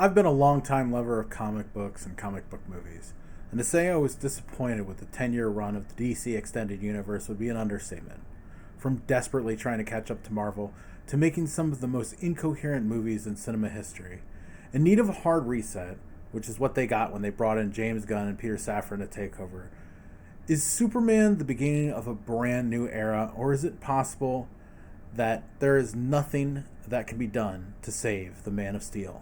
I've been a long-time lover of comic books and comic book movies, and to say I was disappointed with the 10-year run of the DC Extended Universe would be an understatement. From desperately trying to catch up to Marvel, to making some of the most incoherent movies in cinema history. In need of a hard reset, which is what they got when they brought in James Gunn and Peter Safran to take over, is Superman the beginning of a brand new era, or is it possible that there is nothing that can be done to save the Man of Steel?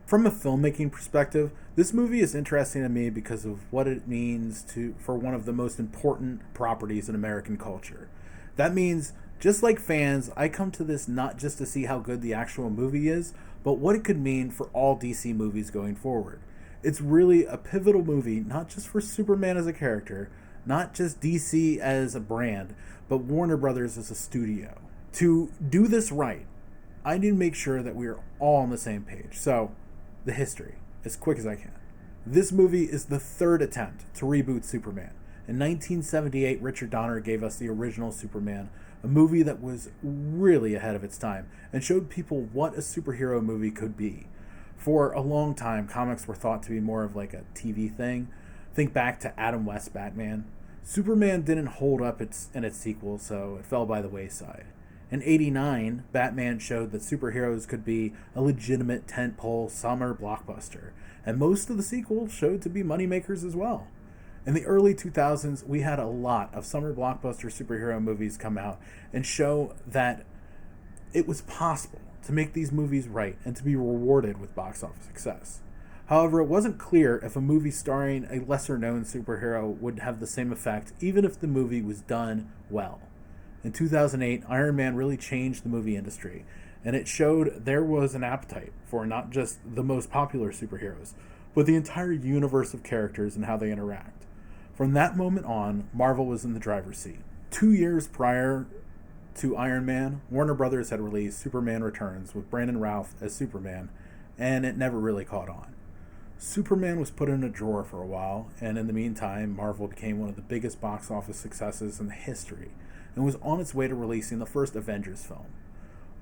From a filmmaking perspective, this movie is interesting to me because of what it means for one of the most important properties in American culture. That means, just like fans, I come to this not just to see how good the actual movie is, but what it could mean for all DC movies going forward. It's really a pivotal movie, not just for Superman as a character, not just DC as a brand, but Warner Brothers as a studio. To do this right, I need to make sure that we are all on the same page. So, the history, as quick as I can. This movie is the third attempt to reboot Superman. In 1978, Richard Donner gave us the original Superman, a movie that was really ahead of its time and showed people what a superhero movie could be. For a long time, comics were thought to be more of like a TV thing. Think back to Adam West's Batman. Superman didn't hold up in its sequel, so it fell by the wayside. In '89, Batman showed that superheroes could be a legitimate tentpole summer blockbuster, and most of the sequels showed to be moneymakers as well. In the early 2000s, we had a lot of summer blockbuster superhero movies come out and show that it was possible to make these movies right and to be rewarded with box office success. However, it wasn't clear if a movie starring a lesser-known superhero would have the same effect, even if the movie was done well. In 2008, Iron Man really changed the movie industry, and it showed there was an appetite for not just the most popular superheroes, but the entire universe of characters and how they interact. From that moment on, Marvel was in the driver's seat. 2 years prior to Iron Man, Warner Brothers had released Superman Returns with Brandon Routh as Superman, and it never really caught on. Superman was put in a drawer for a while, and in the meantime, Marvel became one of the biggest box office successes in history, and was on its way to releasing the first Avengers film.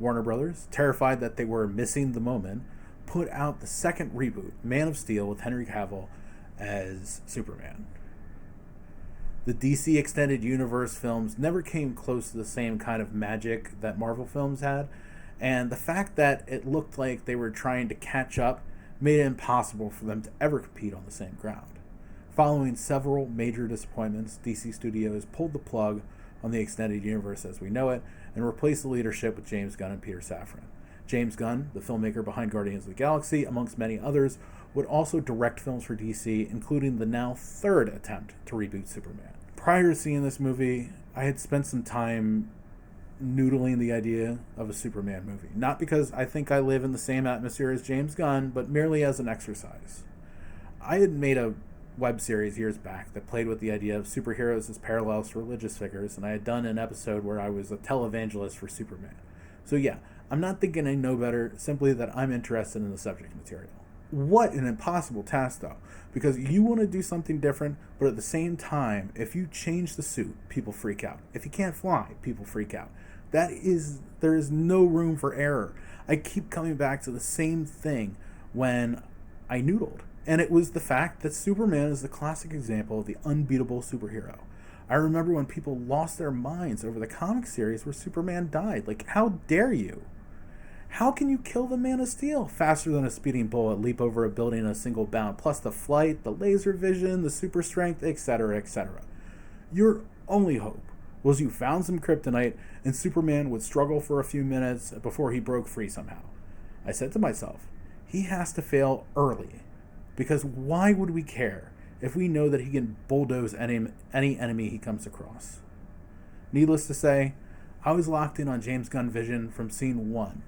Warner Brothers, terrified that they were missing the moment, put out the second reboot, Man of Steel, with Henry Cavill as Superman. The DC Extended Universe films never came close to the same kind of magic that Marvel films had, and the fact that it looked like they were trying to catch up made it impossible for them to ever compete on the same ground. Following several major disappointments, DC Studios pulled the plug on the Extended Universe as we know it, and replaced the leadership with James Gunn and Peter Safran. James Gunn, the filmmaker behind Guardians of the Galaxy, amongst many others, would also direct films for DC, including the now third attempt to reboot Superman. Prior to seeing this movie, I had spent some time noodling the idea of a Superman movie. Not because I think I live in the same atmosphere as James Gunn, but merely as an exercise. I had made a web series years back that played with the idea of superheroes as parallels to religious figures, and I had done an episode where I was a televangelist for Superman. So yeah, I'm not thinking I know better, simply that I'm interested in the subject material. What an impossible task though, because you want to do something different, but at the same time, if you change the suit, people freak out. If you can't fly, people freak out. There is no room for error. I keep coming back to the same thing when I noodled. And it was the fact that Superman is the classic example of the unbeatable superhero. I remember when people lost their minds over the comic series where Superman died. Like, how dare you? How can you kill the Man of Steel faster than a speeding bullet, leap over a building in a single bound, plus the flight, the laser vision, the super strength, etc., etc.? Your only hope was you found some kryptonite and Superman would struggle for a few minutes before he broke free somehow. I said to myself, he has to fail early. Because why would we care if we know that he can bulldoze any enemy he comes across? Needless to say, I was locked in on James Gunn vision from scene 1,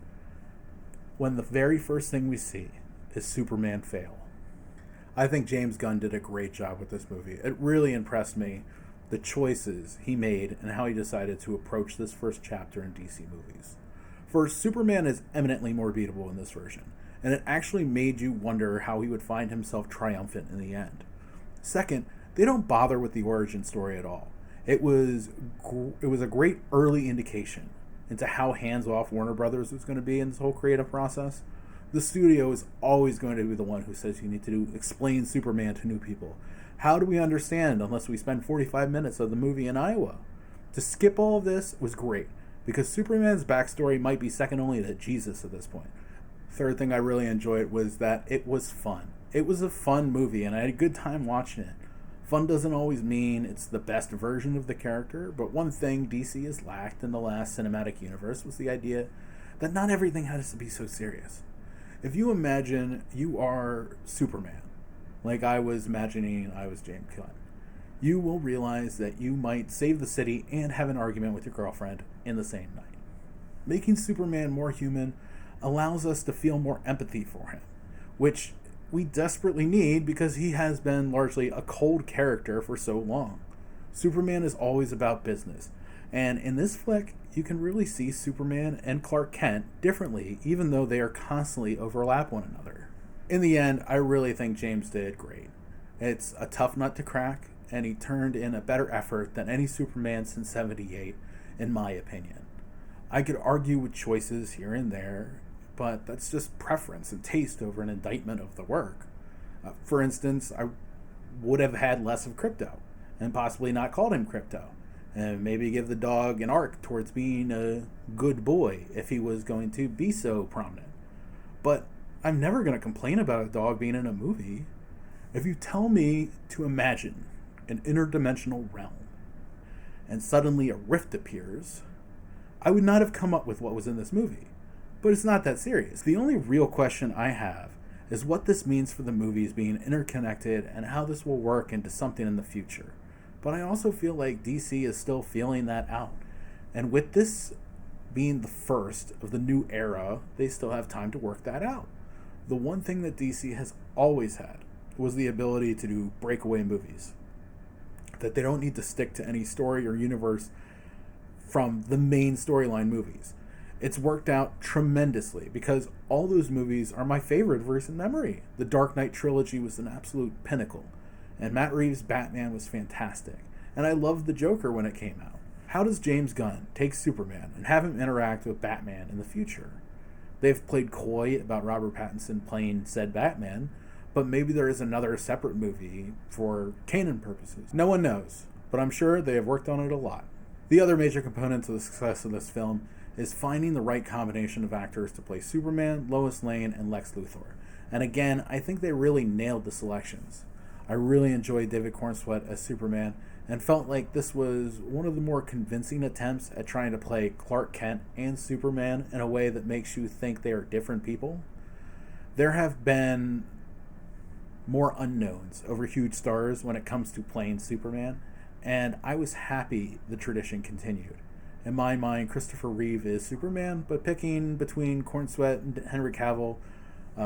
when the very first thing we see is Superman fail. I think James Gunn did a great job with this movie. It really impressed me, the choices he made and how he decided to approach this first chapter in DC movies. First, Superman is eminently more beatable in this version, and it actually made you wonder how he would find himself triumphant in the end. Second, they don't bother with the origin story at all. It was a great early indication into how hands-off Warner Brothers was going to be in this whole creative process. The studio is always going to be the one who says you need to explain Superman to new people. How do we understand unless we spend 45 minutes of the movie in Iowa? To skip all of this was great, because Superman's backstory might be second only to Jesus at this point. Third thing I really enjoyed was that it was fun. It was a fun movie, and I had a good time watching it. Fun doesn't always mean it's the best version of the character, but one thing DC has lacked in the last cinematic universe was the idea that not everything has to be so serious. If you imagine you are Superman, like I was imagining I was James Gunn, you will realize that you might save the city and have an argument with your girlfriend in the same night. Making Superman more human allows us to feel more empathy for him, which we desperately need because he has been largely a cold character for so long. Superman is always about business, and in this flick, you can really see Superman and Clark Kent differently, even though they are constantly overlap one another. In the end, I really think James did great. It's a tough nut to crack, and he turned in a better effort than any Superman since '78, in my opinion. I could argue with choices here and there, but that's just preference and taste over an indictment of the work. For instance, I would have had less of Krypto, and possibly not called him Krypto, and maybe give the dog an arc towards being a good boy if he was going to be so prominent. But I'm never going to complain about a dog being in a movie. If you tell me to imagine an interdimensional realm, and suddenly a rift appears, I would not have come up with what was in this movie. But it's not that serious. The only real question I have is what this means for the movies being interconnected and how this will work into something in the future. But I also feel like DC is still feeling that out. And with this being the first of the new era, they still have time to work that out. The one thing that DC has always had was the ability to do breakaway movies. That they don't need to stick to any story or universe from the main storyline movies. It's worked out tremendously because all those movies are my favorite of recent memory. The Dark Knight trilogy was an absolute pinnacle, and Matt Reeves' Batman was fantastic, and I loved the Joker when it came out. How does James Gunn take Superman and have him interact with Batman in the future? They've played coy about Robert Pattinson playing said Batman, but maybe there is another separate movie for canon purposes. No one knows, but I'm sure they have worked on it a lot. The other major component to the success of this film is finding the right combination of actors to play Superman, Lois Lane, and Lex Luthor. And again, I think they really nailed the selections. I really enjoyed David Cornsweet as Superman and felt like this was one of the more convincing attempts at trying to play Clark Kent and Superman in a way that makes you think they are different people. There have been more unknowns over huge stars when it comes to playing Superman, and I was happy the tradition continued. In my mind, Christopher Reeve is Superman, but picking between Cornsweet and Henry Cavill,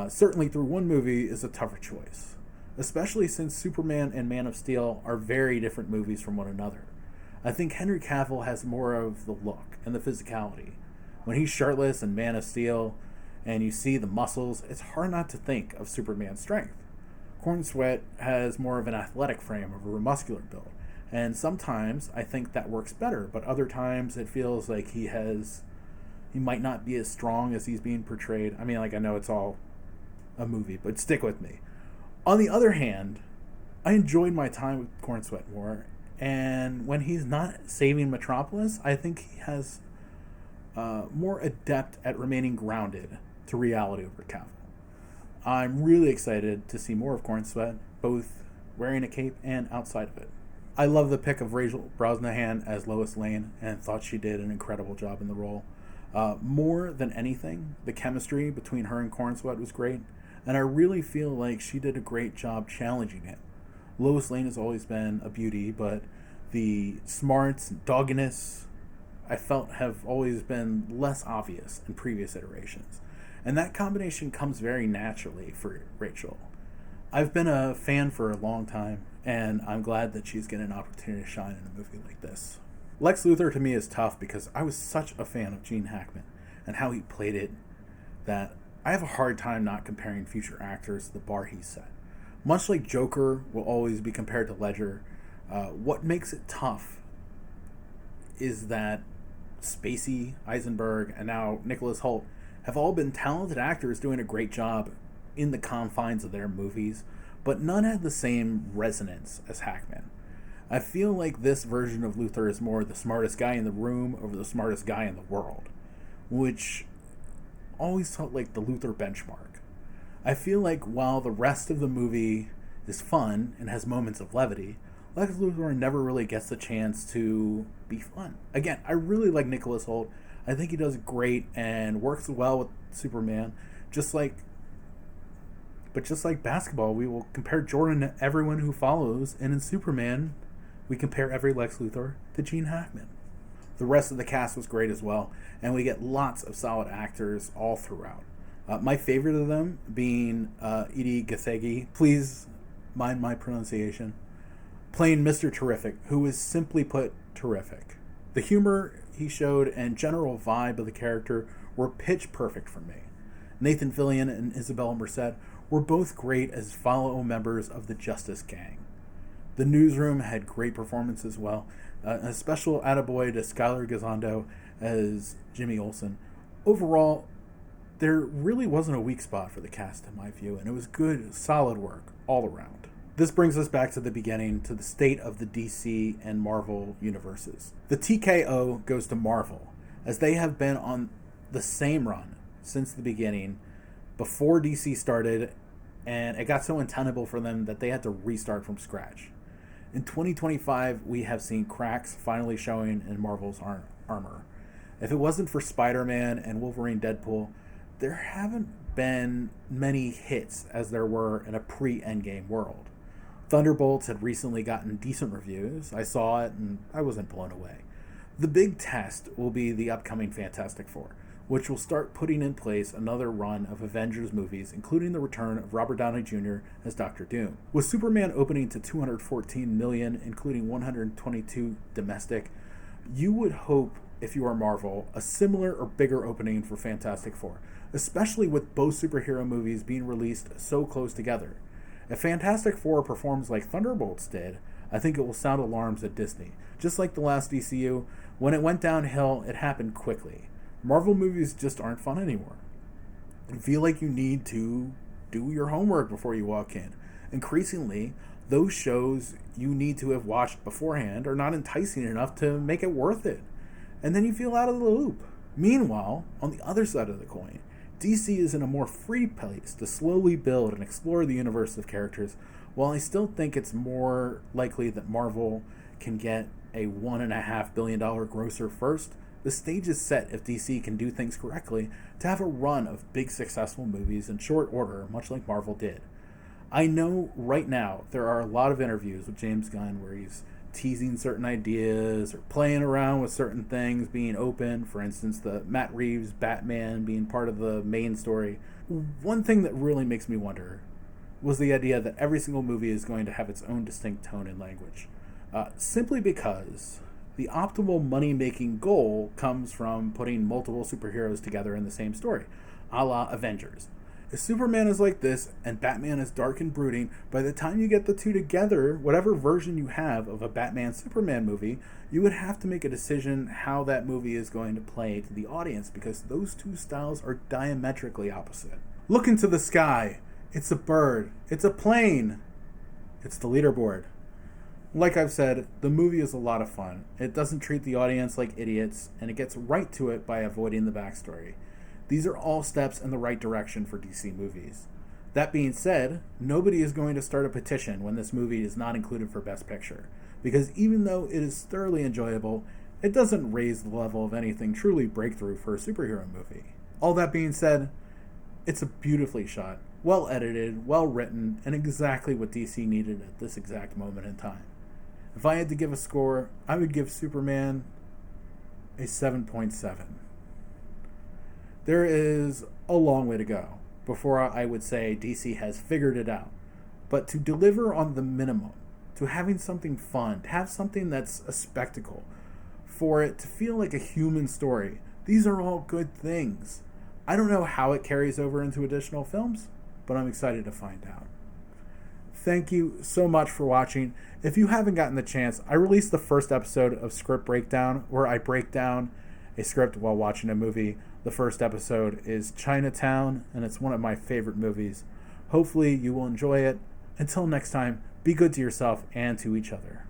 certainly through one movie, is a tougher choice. Especially since Superman and Man of Steel are very different movies from one another. I think Henry Cavill has more of the look and the physicality. When he's shirtless in Man of Steel and you see the muscles, it's hard not to think of Superman's strength. Cornsweet has more of an athletic frame over a muscular build. And sometimes I think that works better, but other times it feels like he might not be as strong as he's being portrayed. I mean, I know it's all a movie, but stick with me. On the other hand, I enjoyed my time with Cornsweet more, and when he's not saving Metropolis, I think he has more adept at remaining grounded to reality over Cavill. I'm really excited to see more of Cornsweet, both wearing a cape and outside of it. I love the pick of Rachel Brosnahan as Lois Lane and thought she did an incredible job in the role. More than anything, the chemistry between her and Cornsweet was great, and I really feel like she did a great job challenging him. Lois Lane has always been a beauty, but the smarts and dogginess I felt have always been less obvious in previous iterations. And that combination comes very naturally for Rachel. I've been a fan for a long time, and I'm glad that she's getting an opportunity to shine in a movie like this. Lex Luthor to me is tough because I was such a fan of Gene Hackman and how he played it that I have a hard time not comparing future actors to the bar he set. Much like Joker will always be compared to Ledger, what makes it tough is that Spacey, Eisenberg, and now Nicholas Hoult have all been talented actors doing a great job in the confines of their movies, but none had the same resonance as Hackman. I feel like this version of Luthor is more the smartest guy in the room over the smartest guy in the world, which always felt like the Luthor benchmark. I feel like while the rest of the movie is fun and has moments of levity, Lex Luthor never really gets the chance to be fun. Again, I really like Nicholas Hoult. I think he does great and works well with Superman. Just like basketball, we will compare Jordan to everyone who follows, and in Superman, we compare every Lex Luthor to Gene Hackman. The rest of the cast was great as well, and we get lots of solid actors all throughout. My favorite of them being Edie Gathegi, please mind my pronunciation, playing Mr. Terrific, who is simply put terrific. The humor he showed and general vibe of the character were pitch perfect for me. Nathan Fillion and Isabella Merced were both great as fellow members of the Justice Gang. The newsroom had great performances as well. A special attaboy to Skylar Gisondo as Jimmy Olsen. Overall, there really wasn't a weak spot for the cast in my view, and it was good, solid work all around. This brings us back to the beginning, to the state of the DC and Marvel universes. The TKO goes to Marvel, as they have been on the same run since the beginning, before DC started, and it got so untenable for them that they had to restart from scratch. In 2025, we have seen cracks finally showing in Marvel's armor. If it wasn't for Spider-Man and Wolverine Deadpool, there haven't been many hits as there were in a pre-Endgame world. Thunderbolts had recently gotten decent reviews. I saw it and I wasn't blown away. The big test will be the upcoming Fantastic Four, which will start putting in place another run of Avengers movies, including the return of Robert Downey Jr. as Dr. Doom. With Superman opening to $214 million, including $122 domestic, you would hope, if you are Marvel, a similar or bigger opening for Fantastic Four, especially with both superhero movies being released so close together. If Fantastic Four performs like Thunderbolts did, I think it will sound alarms at Disney. Just like the last DCU, when it went downhill, it happened quickly. Marvel movies just aren't fun anymore. You feel like you need to do your homework before you walk in. Increasingly, those shows you need to have watched beforehand are not enticing enough to make it worth it. And then you feel out of the loop. Meanwhile, on the other side of the coin, DC is in a more free place to slowly build and explore the universe of characters, while I still think it's more likely that Marvel can get a $1.5 billion grosser first. The stage is set if DC can do things correctly to have a run of big successful movies in short order, much like Marvel did. I know right now there are a lot of interviews with James Gunn where he's teasing certain ideas or playing around with certain things being open. For instance, the Matt Reeves Batman being part of the main story. One thing that really makes me wonder was the idea that every single movie is going to have its own distinct tone and language. Simply because the optimal money-making goal comes from putting multiple superheroes together in the same story, a la Avengers. If Superman is like this and Batman is dark and brooding, by the time you get the two together, whatever version you have of a Batman-Superman movie, you would have to make a decision how that movie is going to play to the audience, because those two styles are diametrically opposite. Look into the sky. It's a bird. It's a plane. It's the leaderboard. Like I've said, the movie is a lot of fun. It doesn't treat the audience like idiots, and it gets right to it by avoiding the backstory. These are all steps in the right direction for DC movies. That being said, nobody is going to start a petition when this movie is not included for Best Picture, because even though it is thoroughly enjoyable, it doesn't raise the level of anything truly breakthrough for a superhero movie. All that being said, it's a beautifully shot, well edited, well written, and exactly what DC needed at this exact moment in time. If I had to give a score, I would give Superman a 7.7. There is a long way to go before I would say DC has figured it out. But to deliver on the minimum, to having something fun, to have something that's a spectacle, for it to feel like a human story, these are all good things. I don't know how it carries over into additional films, but I'm excited to find out. Thank you so much for watching. If you haven't gotten the chance, I released the first episode of Script Breakdown, where I break down a script while watching a movie. The first episode is Chinatown, and it's one of my favorite movies. Hopefully you will enjoy it. Until next time, be good to yourself and to each other.